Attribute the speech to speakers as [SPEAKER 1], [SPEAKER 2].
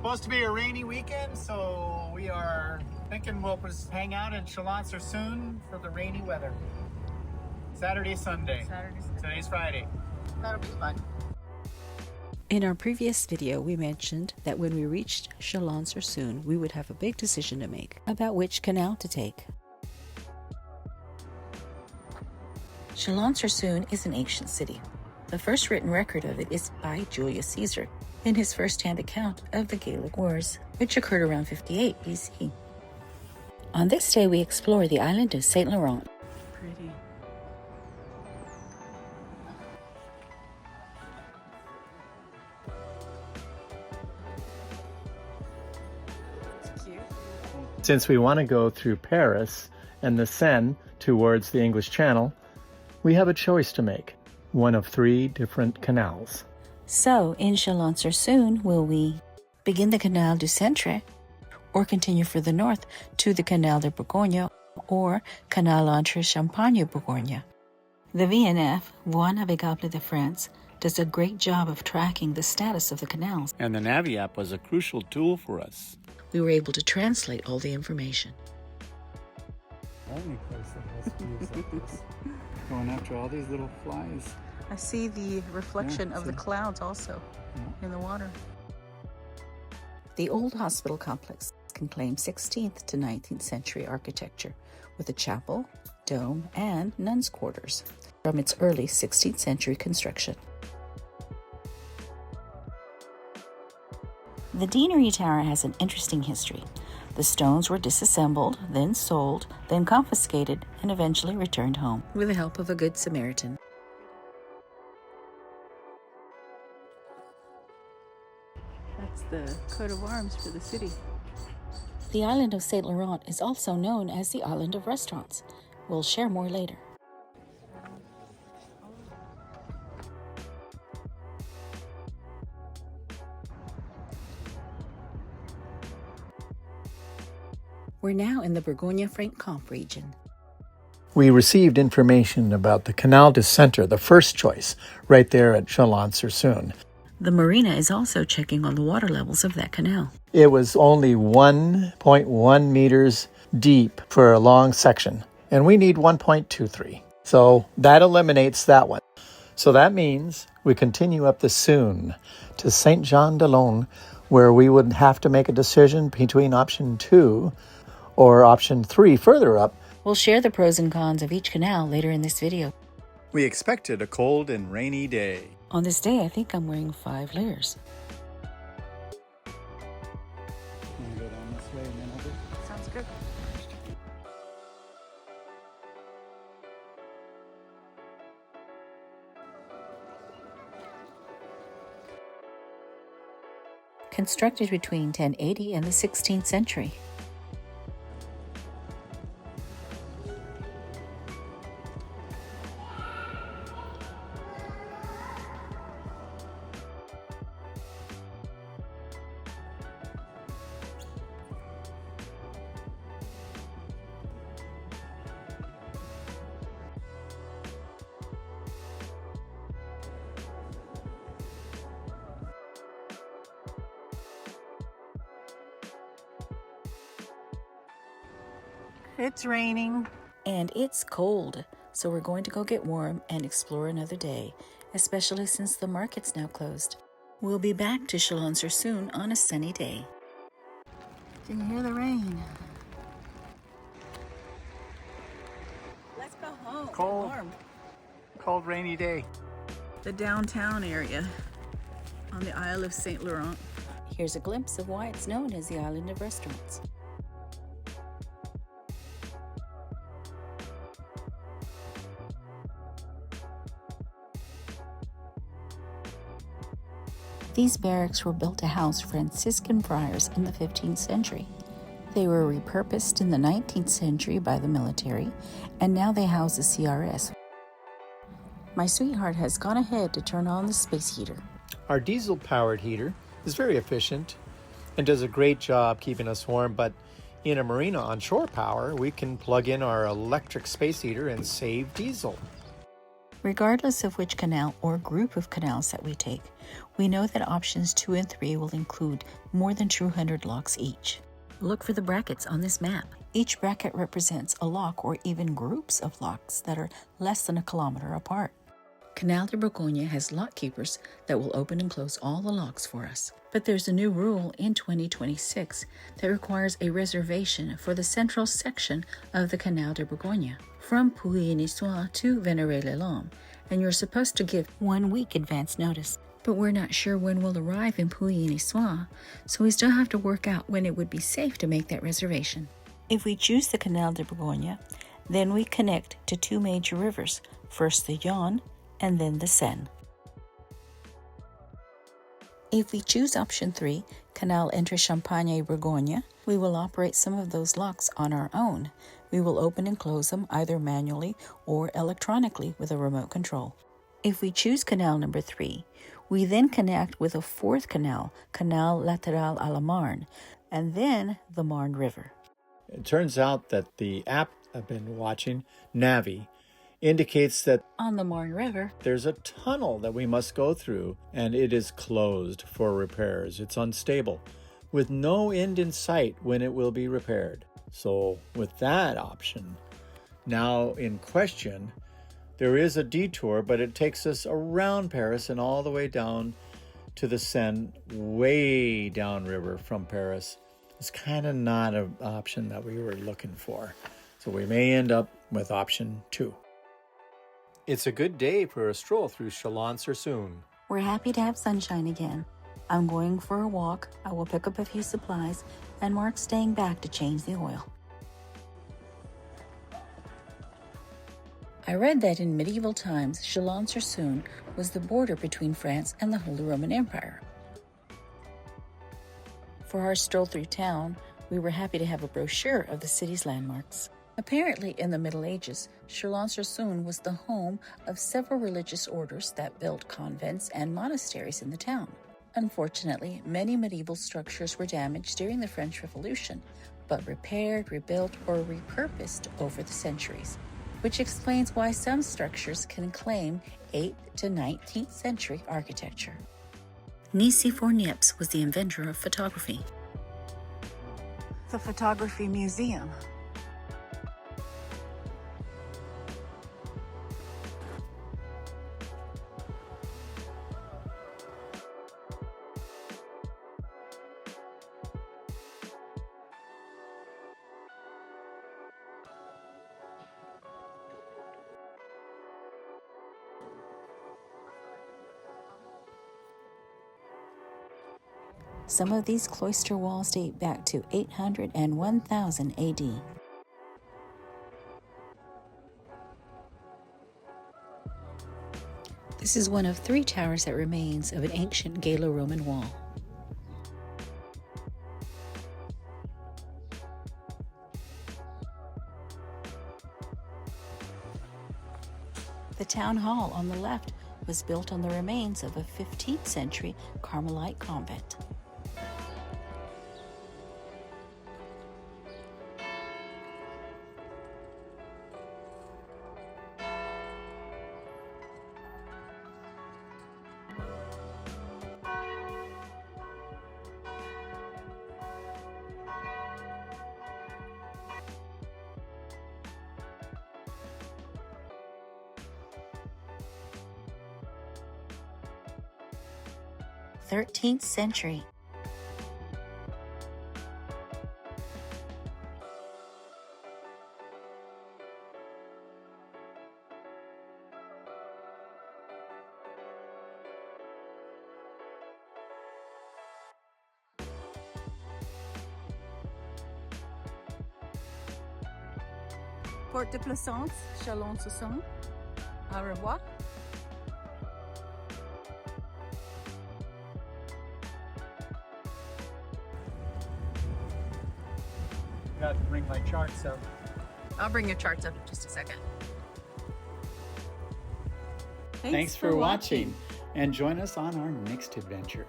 [SPEAKER 1] supposed to be a rainy weekend, so we are thinking we'll just hang out in Chalon-sur-Saône for the rainy weather. Saturday, Sunday. Today's Friday.
[SPEAKER 2] That'll be fun.
[SPEAKER 3] In our previous video, we mentioned that when we reached Chalon-sur-Saône, we would have a big decision to make about which canal to take. Chalon-sur-Saône is an ancient city. The first written record of it is by Julius Caesar in his first-hand account of the Gallic Wars, which occurred around 58 BC. On this day, we explore the island of Saint Laurent.
[SPEAKER 2] Pretty. It's cute.
[SPEAKER 1] Since we want to go through Paris and the Seine towards the English Channel, we have a choice to make. One of 3 different canals.
[SPEAKER 3] So, in Chalon-sur-Saône, will we begin the Canal du Centre, or continue further north to the Canal de Bourgogne, or Canal entre Champagne-Bourgogne? The VNF, Voie Navigable de France, does a great job of tracking the status of the canals.
[SPEAKER 4] And the Navi app was a crucial tool for us.
[SPEAKER 3] We were able to translate all the information.
[SPEAKER 1] Only place that has views like this. Going after all these little flies.
[SPEAKER 2] I see the reflection of the clouds also in the water.
[SPEAKER 3] The old hospital complex can claim 16th to 19th century architecture with a chapel, dome, and nuns' quarters from its early 16th century construction. The Deanery Tower has an interesting history. The stones were disassembled, then sold, then confiscated, and eventually returned home with the help of a good Samaritan.
[SPEAKER 2] That's the coat of arms for the city.
[SPEAKER 3] The island of Saint Laurent is also known as the Island of Restaurants. We'll share more later. We're now in the Bourgogne-Franche-Comté region.
[SPEAKER 1] We received information about the Canal du Centre, the first choice, right there at Chalon-sur-Saône.
[SPEAKER 3] The marina is also checking on the water levels of that canal.
[SPEAKER 1] It was only 1.1 meters deep for a long section, and we need 1.23. So that eliminates that one. So that means we continue up the Saône to Saint-Jean-de-Luz, where we would have to make a decision between option 2 or option 3 further up.
[SPEAKER 3] We'll share the pros and cons of each canal later in this video.
[SPEAKER 4] We expected a cold and rainy day.
[SPEAKER 3] On this day, I think I'm wearing 5 layers.
[SPEAKER 1] Go down this way and then over.
[SPEAKER 2] Sounds good.
[SPEAKER 3] Constructed between 1080 and the 16th century.
[SPEAKER 2] It's raining.
[SPEAKER 3] And it's cold, so we're going to go get warm and explore another day, especially since the market's now closed. We'll be back to Chalon-sur-Saône on a sunny day.
[SPEAKER 2] Can you hear the rain? Let's go home.
[SPEAKER 1] Cold.
[SPEAKER 2] Warm.
[SPEAKER 1] Cold, rainy day.
[SPEAKER 2] The downtown area on the Isle of Saint Laurent.
[SPEAKER 3] Here's a glimpse of why it's known as the Island of Restaurants. These barracks were built to house Franciscan friars in the 15th century. They were repurposed in the 19th century by the military, and now they house the CRS. My sweetheart has gone ahead to turn on the space heater.
[SPEAKER 1] Our diesel-powered heater is very efficient and does a great job keeping us warm, but in a marina on shore power, we can plug in our electric space heater and save diesel.
[SPEAKER 3] Regardless of which canal or group of canals that we take, we know that options 2 and 3 will include more than 200 locks each. Look for the brackets on this map. Each bracket represents a lock or even groups of locks that are less than a kilometer apart. Canal de Bourgogne has lock keepers that will open and close all the locks for us. But there's a new rule in 2026 that requires a reservation for the central section of the Canal de Bourgogne from Pouilly-Niçoise to Vénéré-les-Laumes, and you're supposed to give 1 week advance notice. But we're not sure when we'll arrive in Pouilly-Niçoise, so we still have to work out when it would be safe to make that reservation. If we choose the Canal de Bourgogne, then we connect to 2 major rivers, first the Yonne and then the Seine. If we choose option 3, Canal entre Champagne et Bourgogne, we will operate some of those locks on our own. We will open and close them either manually or electronically with a remote control. If we choose canal number 3, we then connect with a 4th canal, Canal latéral à la Marne, and then the Marne River.
[SPEAKER 1] It turns out that the app I've been watching, Navi, indicates that
[SPEAKER 3] On the Marne River,
[SPEAKER 1] there's a tunnel that we must go through, and it is closed for repairs. It's unstable, with no end in sight when it will be repaired. So with that option now in question, there is a detour, but it takes us around Paris and all the way down to the Seine, way downriver from Paris. It's kind of not an option that we were looking for. So we may end up with option 2. It's a good day for a stroll through Chalon-sur-Saône.
[SPEAKER 3] we're happy to have sunshine again. I'm going for a walk, I will pick up a few supplies, and Mark's staying back to change the oil. I read that in medieval times, Chalon-sur-Saône was the border between France and the Holy Roman Empire. For our stroll through town, we were happy to have a brochure of the city's landmarks. Apparently, in the Middle Ages, Chalon-sur-Saône was the home of several religious orders that built convents and monasteries in the town. Unfortunately, many medieval structures were damaged during the French Revolution, but repaired, rebuilt, or repurposed over the centuries, which explains why some structures can claim 8th to 19th century architecture. Nicéphore Niepce was the inventor of photography.
[SPEAKER 2] The Photography Museum.
[SPEAKER 3] Some of these cloister walls date back to 800 and 1000 AD. This is one of 3 towers that remains of an ancient Gallo-Roman wall. The town hall on the left was built on the remains of a 15th century Carmelite convent. th century.
[SPEAKER 2] Porte de Plaisance, Chalon-sur-Saône. Au revoir.
[SPEAKER 1] Got to bring my charts up.
[SPEAKER 2] I'll bring your charts up in just a second.
[SPEAKER 4] Thanks for watching, and join us on our next adventure.